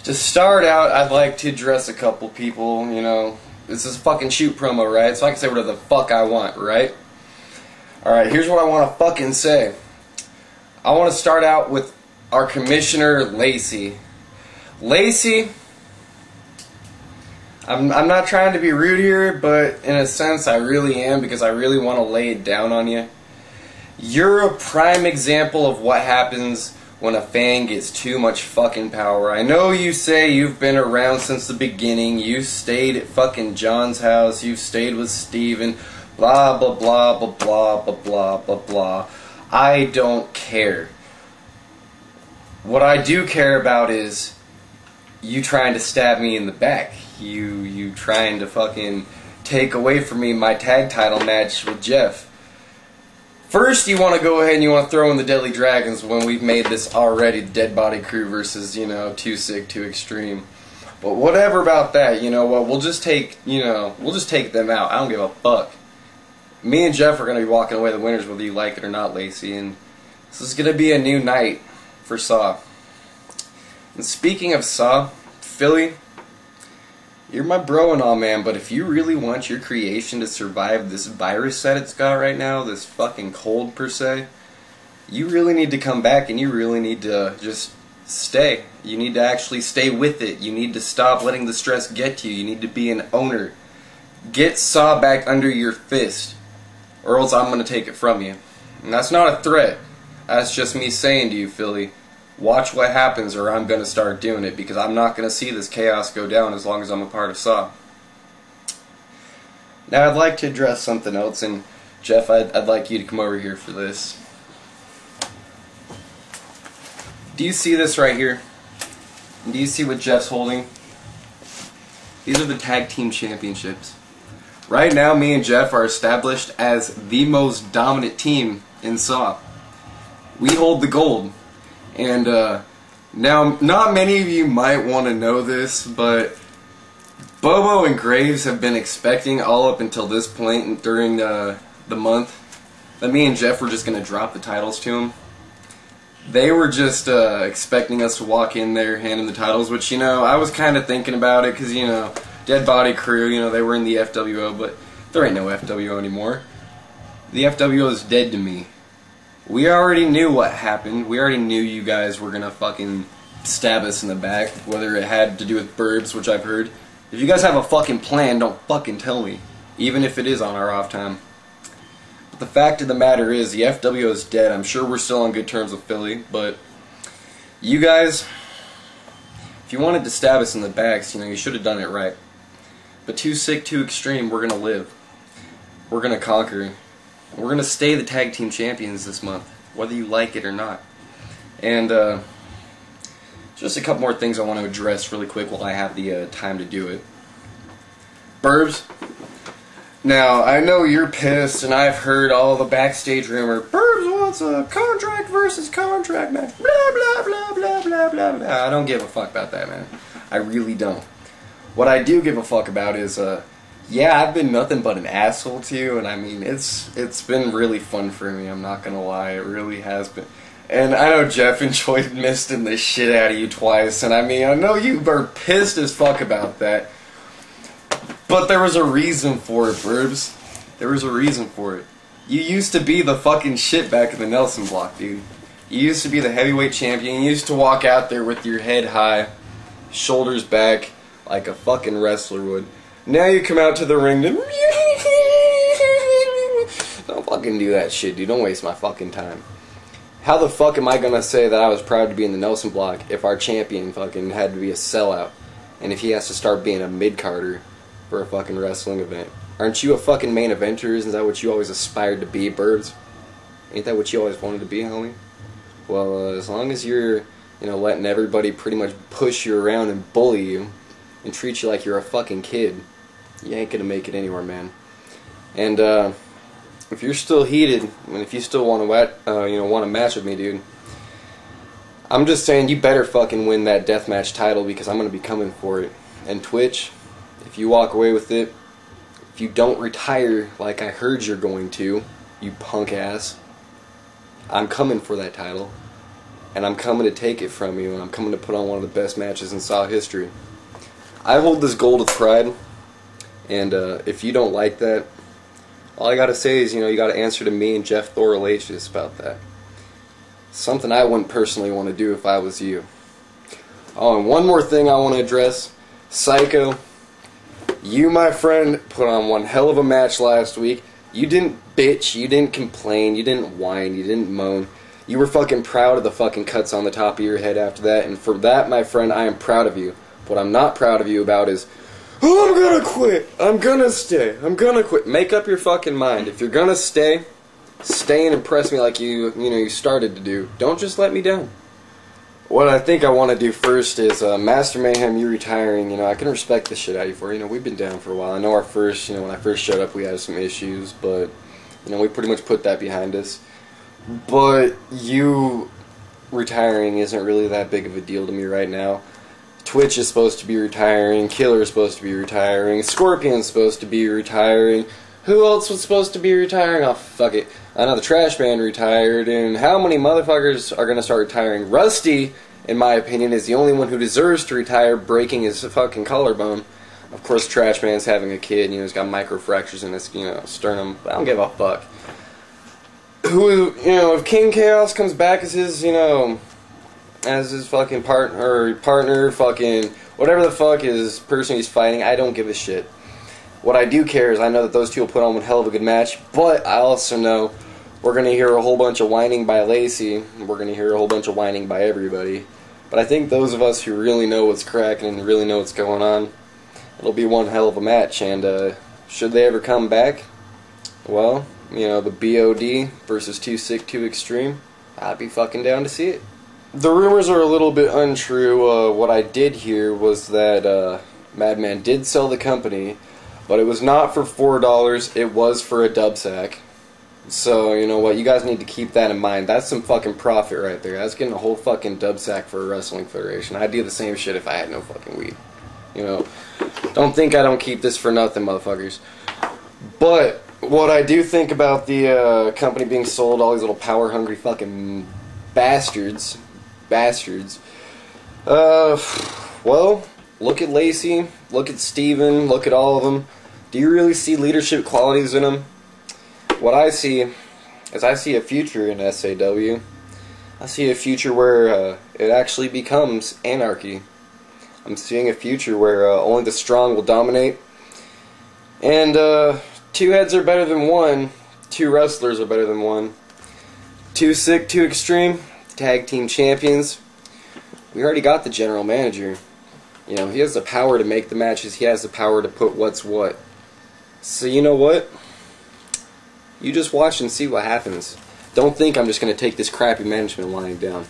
To start out, I'd like to address a couple people, you know. This is a fucking shoot promo, right? So I can say whatever the fuck I want, right? Alright, here's what I want to fucking say. I want to start out with our Commissioner, Lacey. Lacey, I'm not trying to be rude here, but in a sense I really am, because I really want to lay it down on you. You're a prime example of what happens when a fan gets too much fucking power. I know you say you've been around since the beginning, you stayed at fucking John's house, you've stayed with Steven, blah blah blah blah blah blah blah blah blah. I don't care. What I do care about is you trying to stab me in the back. You trying to fucking take away from me my tag title match with Jeff. First, you want to go ahead and you want to throw in the Deadly Dragons when we've made this already, the Dead Body Crew versus, you know, Too Sick, Too Extreme. But whatever about that, you know what, we'll just take them out. I don't give a fuck. Me and Jeff are going to be walking away the winners whether you like it or not, Lacey, and this is going to be a new night for S.A.W. And speaking of S.A.W, Philly, you're my bro and all, man, but if you really want your creation to survive this virus that it's got right now, this fucking cold per se, you really need to come back and you really need to just stay. You need to actually stay with it. You need to stop letting the stress get to you. You need to be an owner. Get S.A.W back under your fist, or else I'm going to take it from you. And that's not a threat. That's just me saying to you, Philly, watch what happens or I'm going to start doing it, because I'm not going to see this chaos go down as long as I'm a part of S.A.W. Now I'd like to address something else, and Jeff, I'd like you to come over here for this. Do you see this right here? Do you see what Jeff's holding? These are the Tag Team Championships. Right now, me and Jeff are established as the most dominant team in S.A.W. We hold the gold. And now, not many of you might want to know this, but Bobo and Graves have been expecting all up until this point during the month that me and Jeff were just going to drop the titles to them. They were just expecting us to walk in there handing the titles, which, you know, I was kind of thinking about it because, you know, Dead Body Crew, you know, they were in the FWO, but there ain't no FWO anymore. The FWO is dead to me. We already knew what happened. We already knew you guys were gonna fucking stab us in the back, whether it had to do with Burbs, which I've heard. If you guys have a fucking plan, don't fucking tell me, even if it is on our off time. But the fact of the matter is, the FWO is dead. I'm sure we're still on good terms with Philly, but you guys, if you wanted to stab us in the backs, you know, you should have done it right. But Too Sick, Too Extreme, we're gonna live. We're gonna conquer. We're going to stay the Tag Team Champions this month, whether you like it or not. And just a couple more things I want to address really quick while I have the time to do it. Burbs. Now, I know you're pissed, and I've heard all the backstage rumor. Burbs wants a contract versus contract match. Blah, blah, blah, blah, blah, blah, blah. I don't give a fuck about that, man. I really don't. What I do give a fuck about is, yeah, I've been nothing but an asshole to you, and I mean, it's been really fun for me, I'm not gonna lie, it really has been. And I know Jeff enjoyed misting the shit out of you twice, and I mean, I know you were pissed as fuck about that, but there was a reason for it, Burbs. There was a reason for it. You used to be the fucking shit back in the Nelson block, dude. You used to be the heavyweight champion, you used to walk out there with your head high, shoulders back, like a fucking wrestler would. Now you come out to the ring and don't fucking do that shit, dude. Don't waste my fucking time. How the fuck am I gonna say that I was proud to be in the Nelson block if our champion fucking had to be a sellout, and if he has to start being a mid-carder for a fucking wrestling event? Aren't you a fucking main eventer? Isn't that what you always aspired to be, Burbs? Ain't that what you always wanted to be, homie? Well, as long as you're, you know, letting everybody pretty much push you around and bully you and treat you like you're a fucking kid, you ain't gonna make it anywhere, man. And if you're still heated, and if you still want to, you know, want to match with me, dude, I'm just saying you better fucking win that deathmatch title, because I'm gonna be coming for it. And Twitch, if you walk away with it, if you don't retire like I heard you're going to, you punk ass, I'm coming for that title. and I'm coming to take it from you, and I'm coming to put on one of the best matches in SAW history. I hold this gold with pride, and if you don't like that, all I gotta say is, you gotta answer to me and Jeff Thoralacious about that. Something I wouldn't personally want to do if I was you. Oh, and one more thing I want to address. Psycho, you, my friend, put on one hell of a match last week. You didn't bitch, you didn't complain, you didn't whine, you didn't moan. You were fucking proud of the fucking cuts on the top of your head after that, and for that, my friend, I am proud of you. What I'm not proud of you about is, oh, I'm gonna quit, I'm gonna stay, I'm gonna quit. Make up your fucking mind. If you're gonna stay and impress me like you started to do. Don't just let me down. What I think I want to do first is, Master Mayhem, you retiring, I can respect the shit out of you for it. We've been down for a while. I know when I first showed up we had some issues, but, we pretty much put that behind us. But you retiring isn't really that big of a deal to me right now. Twitch is supposed to be retiring, Killer is supposed to be retiring, Scorpion's supposed to be retiring. Who else was supposed to be retiring? Oh, fuck it. I know the Trash Man retired, and how many motherfuckers are going to start retiring? Rusty, in my opinion, is the only one who deserves to retire, breaking his fucking collarbone. Of course, Trash Man's having a kid, he's got microfractures in his, sternum. I don't give a fuck. If King Chaos comes back as his, as his fucking partner, fucking, whatever the fuck is person he's fighting, I don't give a shit. What I do care is I know that those two will put on one hell of a good match, but I also know we're going to hear a whole bunch of whining by Lacey, and we're going to hear a whole bunch of whining by everybody. But I think those of us who really know what's cracking and really know what's going on, it'll be one hell of a match, and should they ever come back, well, the BOD versus Too Sick, Too Extreme, I'd be fucking down to see it. The rumors are a little bit untrue. What I did hear was that Madman did sell the company, but it was not for $4, it was for a dub sack. So, you know what, you guys need to keep that in mind. That's some fucking profit right there. That's getting a whole fucking dub sack for a wrestling federation. I'd do the same shit if I had no fucking weed. Don't think I don't keep this for nothing, motherfuckers. But what I do think about the company being sold, all these little power-hungry fucking bastards, well, look at Lacey, look at Steven, look at all of them. Do you really see leadership qualities in them? What I see is I see a future in S.A.W. I see a future where it actually becomes anarchy. I'm seeing a future where only the strong will dominate. And two heads are better than one. Two wrestlers are better than one. Too Sick, Too Extreme, tag team champions. We already got the general manager. He has the power to make the matches. He has the power to put what's what. So you know what? You just watch and see what happens. Don't think I'm just going to take this crappy management lying down.